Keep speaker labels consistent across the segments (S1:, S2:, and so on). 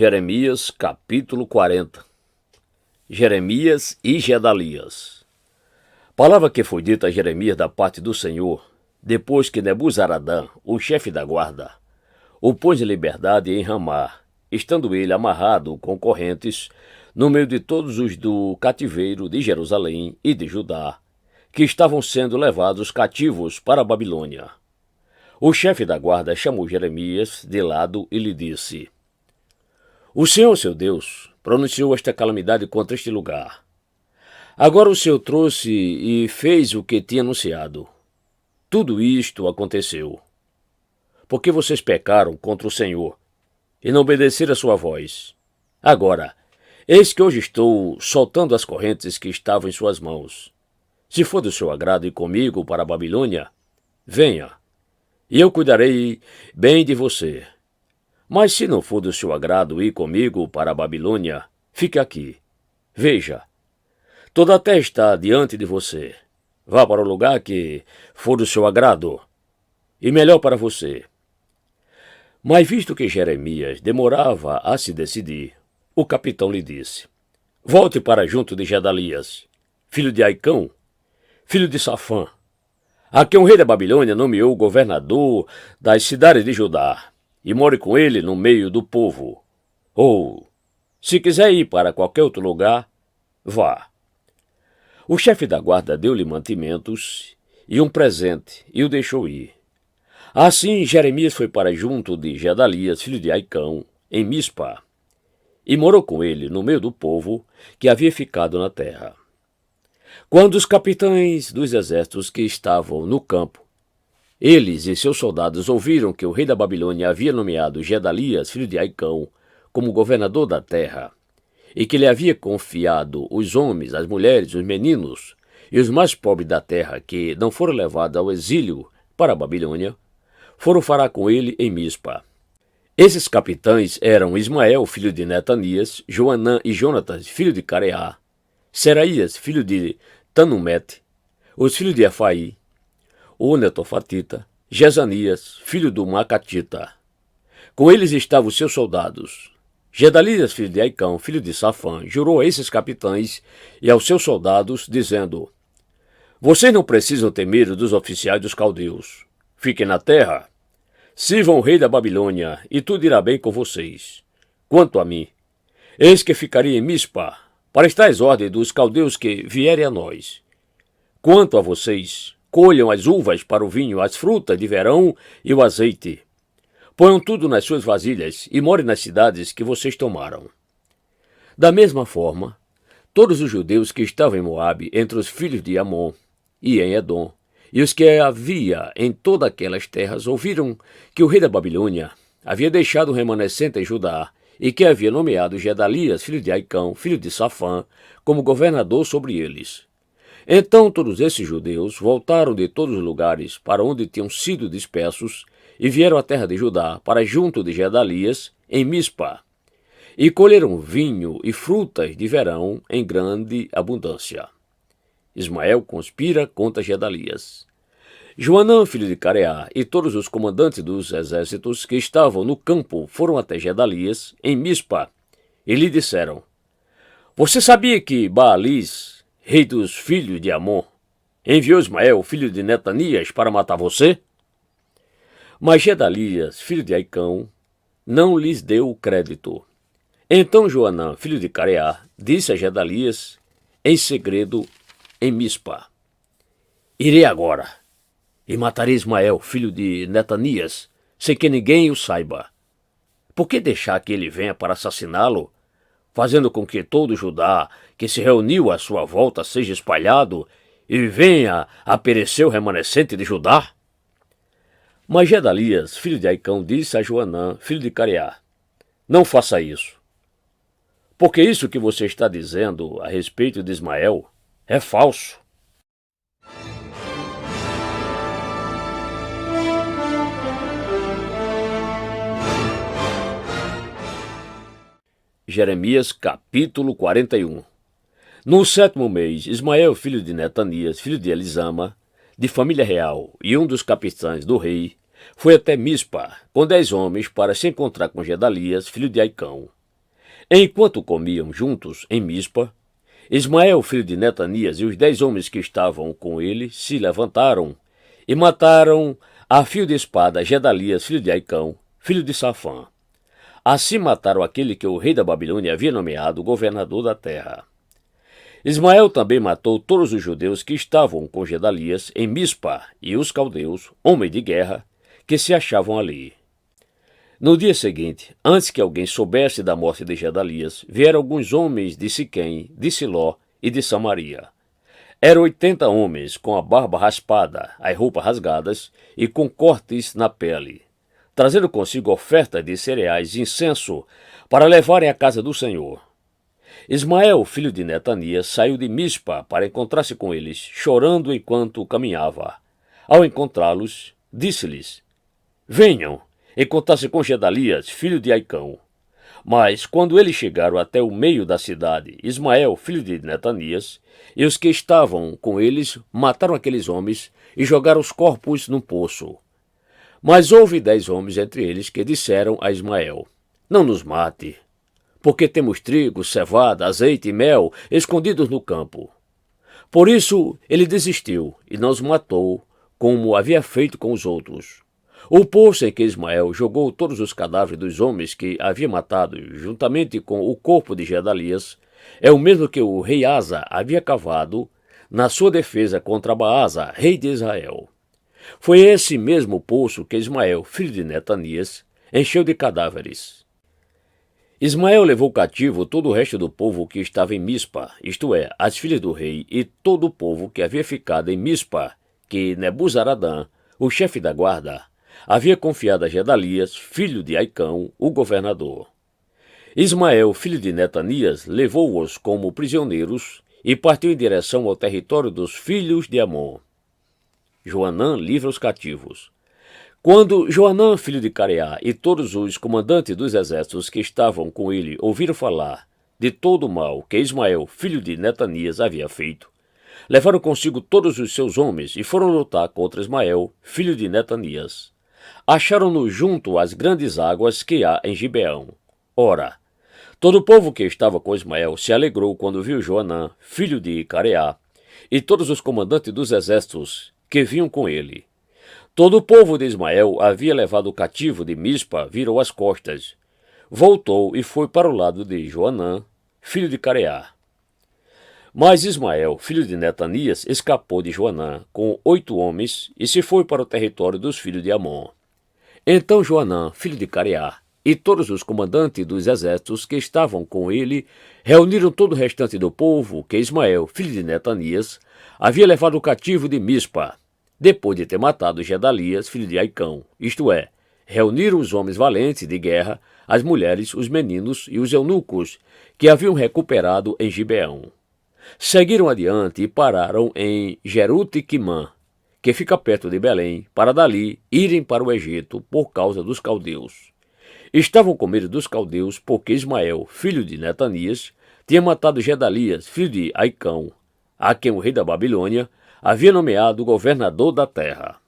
S1: Jeremias capítulo 40. Jeremias e Gedalias. Palavra que foi dita a Jeremias da parte do Senhor, depois que Nebuzaradã, o chefe da guarda, o pôs em liberdade em Ramá, estando ele amarrado com correntes, no meio de todos os do cativeiro de Jerusalém e de Judá, que estavam sendo levados cativos para a Babilônia. O chefe da guarda chamou Jeremias de lado e lhe disse: O Senhor, seu Deus, pronunciou esta calamidade contra este lugar. Agora o Senhor trouxe e fez o que tinha anunciado. Tudo isto aconteceu porque vocês pecaram contra o Senhor e não obedeceram a sua voz. Agora, eis que hoje estou soltando as correntes que estavam em suas mãos. Se for do seu agrado ir comigo para a Babilônia, venha, e eu cuidarei bem de você. Mas se não for do seu agrado ir comigo para a Babilônia, fique aqui. Veja, toda a terra está diante de você. Vá para o lugar que for do seu agrado, e melhor para você. Mas visto que Jeremias demorava a se decidir, o capitão lhe disse: Volte para junto de Gedalias, filho de Aicão, filho de Safã, a quem o rei da Babilônia nomeou governador das cidades de Judá, e more com ele no meio do povo. Ou, se quiser ir para qualquer outro lugar, vá. O chefe da guarda deu-lhe mantimentos e um presente, e o deixou ir. Assim Jeremias foi para junto de Gedalias, filho de Aicão, em Mispa, e morou com ele no meio do povo que havia ficado na terra. Quando os capitães dos exércitos que estavam no campo, eles e seus soldados, ouviram que o rei da Babilônia havia nomeado Gedalias, filho de Aicão, como governador da terra, e que lhe havia confiado os homens, as mulheres, os meninos e os mais pobres da terra que não foram levados ao exílio para a Babilônia, foram falar com ele em Mispa. Esses capitães eram Ismael, filho de Netanias, Joanã e Jonatas, filho de Careá, Seraías, filho de Tanumete, os filhos de Efaí, o Netofatita, Jezanias, filho do Macatita. Com eles estavam os seus soldados. Gedalias, filho de Aicão, filho de Safã, jurou a esses capitães e aos seus soldados, dizendo: Vocês não precisam ter medo dos oficiais dos caldeus. Fiquem na terra, sirvam o rei da Babilônia, e tudo irá bem com vocês. Quanto a mim, eis que ficaria em Mispa, para estar às ordens dos caldeus que vierem a nós. Quanto a vocês, colham as uvas para o vinho, as frutas de verão e o azeite. Ponham tudo nas suas vasilhas e morem nas cidades que vocês tomaram. Da mesma forma, todos os judeus que estavam em Moabe, entre os filhos de Amon e em Edom, e os que havia em todas aquelas terras, ouviram que o rei da Babilônia havia deixado um remanescente em Judá e que havia nomeado Gedalias, filho de Aicão, filho de Safã, como governador sobre eles. Então todos esses judeus voltaram de todos os lugares para onde tinham sido dispersos e vieram à terra de Judá, para junto de Gedalias, em Mispa, e colheram vinho e frutas de verão em grande abundância. Ismael conspira contra Gedalias. Joanã, filho de Careá, e todos os comandantes dos exércitos que estavam no campo foram até Gedalias, em Mispa, e lhe disseram: Você sabia que Baalis, rei dos filhos de Amon, enviou Ismael, filho de Netanias, para matar você? Mas Gedalias, filho de Aicão, não lhes deu crédito. Então Joanã, filho de Careá, disse a Gedalias, em segredo, em Mispa: Irei agora, e matarei Ismael, filho de Netanias, sem que ninguém o saiba. Por que deixar que ele venha para assassiná-lo, fazendo com que todo Judá que se reuniu à sua volta seja espalhado e venha a perecer o remanescente de Judá? Mas Gedalias, filho de Aicão, disse a Joanã, filho de Careá: Não faça isso, porque isso que você está dizendo a respeito de Ismael é falso. Jeremias capítulo 41. No 7º mês, Ismael, filho de Netanias, filho de Elisama, de família real, e um dos capitães do rei, foi até Mispa com 10 homens para se encontrar com Gedalias, filho de Aicão. Enquanto comiam juntos em Mispa, Ismael, filho de Netanias, e os 10 homens que estavam com ele se levantaram e mataram a fio de espada Gedalias, filho de Aicão, filho de Safã. Assim mataram aquele que o rei da Babilônia havia nomeado governador da terra. Ismael também matou todos os judeus que estavam com Gedalias em Mispa e os caldeus, homens de guerra, que se achavam ali. No dia seguinte, antes que alguém soubesse da morte de Gedalias, vieram alguns homens de Siquém, de Siló e de Samaria. Eram 80 homens com a barba raspada, as roupas rasgadas e com cortes na pele, trazendo consigo oferta de cereais e incenso para levarem à casa do Senhor. Ismael, filho de Netanias, saiu de Mispa para encontrar-se com eles, chorando enquanto caminhava. Ao encontrá-los, disse-lhes: Venham, encontrar-se com Gedalias, filho de Aicão. Mas, quando eles chegaram até o meio da cidade, Ismael, filho de Netanias, e os que estavam com eles mataram aqueles homens e jogaram os corpos num poço. Mas houve 10 homens entre eles que disseram a Ismael: Não nos mate, porque temos trigo, cevada, azeite e mel escondidos no campo. Por isso ele desistiu e não os matou, como havia feito com os outros. O poço em que Ismael jogou todos os cadáveres dos homens que havia matado, juntamente com o corpo de Gedalias, é o mesmo que o rei Asa havia cavado na sua defesa contra Baasa, rei de Israel. Foi esse mesmo poço que Ismael, filho de Netanias, encheu de cadáveres. Ismael levou cativo todo o resto do povo que estava em Mispa, isto é, as filhas do rei e todo o povo que havia ficado em Mispa, que Nebuzaradã, o chefe da guarda, havia confiado a Gedalias, filho de Aicão, o governador. Ismael, filho de Netanias, levou-os como prisioneiros e partiu em direção ao território dos filhos de Amon. Joanã livra os cativos. Quando Joanã, filho de Careá, e todos os comandantes dos exércitos que estavam com ele ouviram falar de todo o mal que Ismael, filho de Netanias, havia feito, levaram consigo todos os seus homens e foram lutar contra Ismael, filho de Netanias. Acharam-no junto às grandes águas que há em Gibeão. Ora, todo o povo que estava com Ismael se alegrou quando viu Joanã, filho de Careá, e todos os comandantes dos exércitos que vinham com ele. Todo o povo de Ismael havia levado o cativo de Mispa, virou as costas, voltou e foi para o lado de Joanã, filho de Careá. Mas Ismael, filho de Netanias, escapou de Joanã com 8 homens e se foi para o território dos filhos de Amon. Então Joanã, filho de Careá, e todos os comandantes dos exércitos que estavam com ele reuniram todo o restante do povo que Ismael, filho de Netanias, havia levado cativo de Mispa, depois de ter matado Gedalias, filho de Aicão, isto é, reuniram os homens valentes de guerra, as mulheres, os meninos e os eunucos que haviam recuperado em Gibeão. Seguiram adiante e pararam em Jerute-Quimã, que fica perto de Belém, para dali irem para o Egito por causa dos caldeus. Estavam com medo dos caldeus porque Ismael, filho de Netanias, tinha matado Gedalias, filho de Aicão, a quem o rei da Babilônia havia nomeado governador da terra.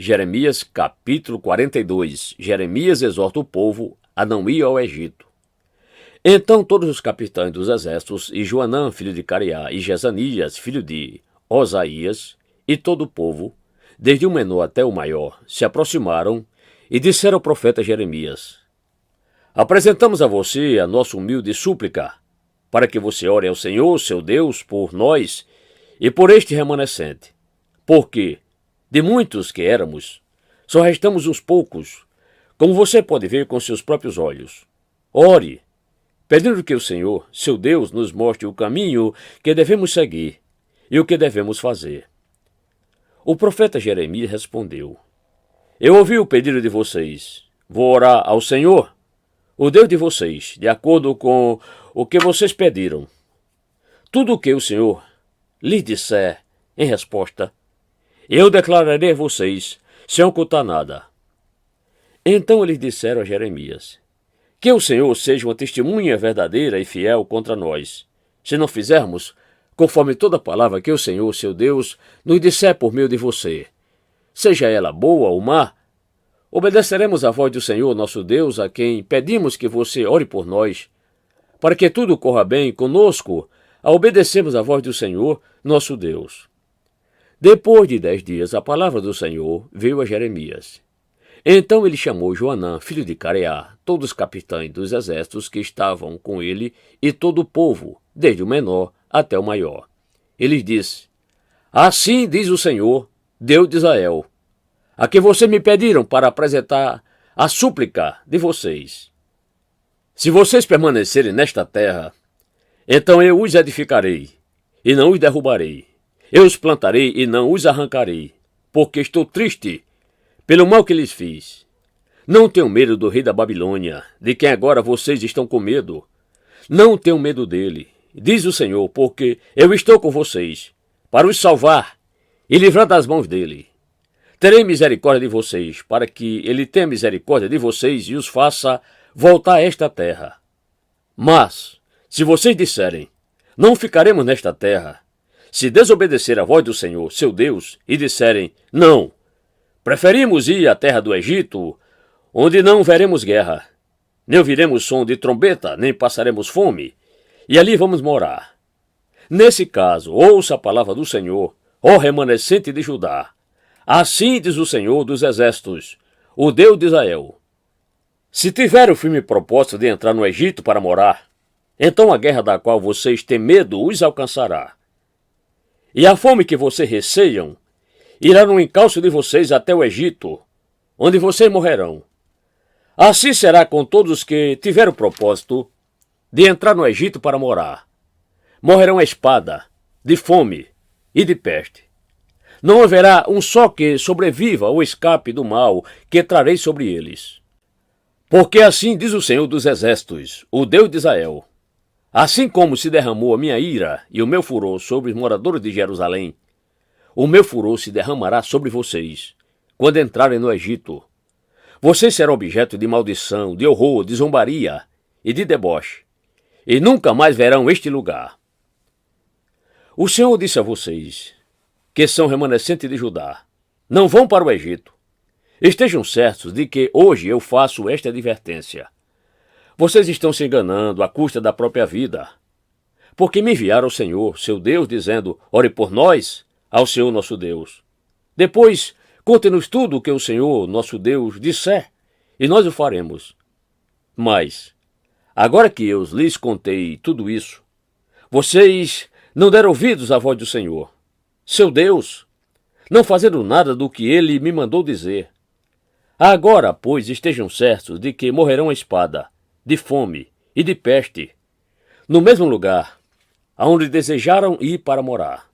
S1: Jeremias capítulo 42. Jeremias exorta o povo a não ir ao Egito. Então todos os capitães dos exércitos, e Joanã, filho de Careá, e Jezanias, filho de Osaías, e todo o povo, desde o menor até o maior, se aproximaram e disseram ao profeta Jeremias: Apresentamos a você a nossa humilde súplica, para que você ore ao Senhor, seu Deus, por nós e por este remanescente, porque de muitos que éramos, só restamos uns poucos, como você pode ver com seus próprios olhos. Ore, pedindo que o Senhor, seu Deus, nos mostre o caminho que devemos seguir e o que devemos fazer. O profeta Jeremias respondeu: Eu ouvi o pedido de vocês. Vou orar ao Senhor, o Deus de vocês, de acordo com o que vocês pediram. Tudo o que o Senhor lhes disser em resposta, eu declararei a vocês, sem ocultar nada. Então eles disseram a Jeremias: Que o Senhor seja uma testemunha verdadeira e fiel contra nós, se não fizermos conforme toda palavra que o Senhor, seu Deus, nos disser por meio de você, seja ela boa ou má, obedeceremos à voz do Senhor, nosso Deus, a quem pedimos que você ore por nós, para que tudo corra bem conosco, a obedecermos à voz do Senhor, nosso Deus. Depois de 10 dias, a palavra do Senhor veio a Jeremias. Então ele chamou Joanã, filho de Careá, todos os capitães dos exércitos que estavam com ele e todo o povo, desde o menor até o maior. Ele disse: Assim diz o Senhor, Deus de Israel, a que vocês me pediram para apresentar a súplica de vocês. Se vocês permanecerem nesta terra, então eu os edificarei, e não os derrubarei. Eu os plantarei e não os arrancarei, porque estou triste pelo mal que lhes fiz. Não tenham medo do rei da Babilônia, de quem agora vocês estão com medo. Não tenham medo dele, diz o Senhor, porque eu estou com vocês, para os salvar e livrar das mãos dele. Terei misericórdia de vocês, para que ele tenha misericórdia de vocês e os faça voltar a esta terra. Mas, se vocês disserem, não ficaremos nesta terra, se desobedecer à voz do Senhor, seu Deus, e disserem, não, preferimos ir à terra do Egito, onde não veremos guerra, nem ouviremos som de trombeta, nem passaremos fome, e ali vamos morar. Nesse caso, ouça a palavra do Senhor, ó remanescente de Judá. Assim diz o Senhor dos exércitos, o Deus de Israel. Se tiver o firme propósito de entrar no Egito para morar, então a guerra da qual vocês têm medo os alcançará. E a fome que vocês receiam irá no encalço de vocês até o Egito, onde vocês morrerão. Assim será com todos os que tiveram o propósito de entrar no Egito para morar. Morrerão a espada, de fome e de peste. Não haverá um só que sobreviva ou escape do mal que trarei sobre eles. Porque assim diz o Senhor dos exércitos, o Deus de Israel. Assim como se derramou a minha ira e o meu furor sobre os moradores de Jerusalém, o meu furor se derramará sobre vocês, quando entrarem no Egito. Vocês serão objeto de maldição, de horror, de zombaria e de deboche, e nunca mais verão este lugar. O Senhor disse a vocês, que são remanescentes de Judá, não vão para o Egito. Estejam certos de que hoje eu faço esta advertência. Vocês estão se enganando à custa da própria vida, porque me enviaram o Senhor, seu Deus, dizendo, ore por nós, ao Senhor nosso Deus. Depois, conte-nos tudo o que o Senhor, nosso Deus, disser, e nós o faremos. Mas, agora que eu lhes contei tudo isso, vocês não deram ouvidos à voz do Senhor, seu Deus, não fazendo nada do que ele me mandou dizer. Agora, pois, estejam certos de que morrerão a espada, de fome e de peste, no mesmo lugar, aonde desejaram ir para morar.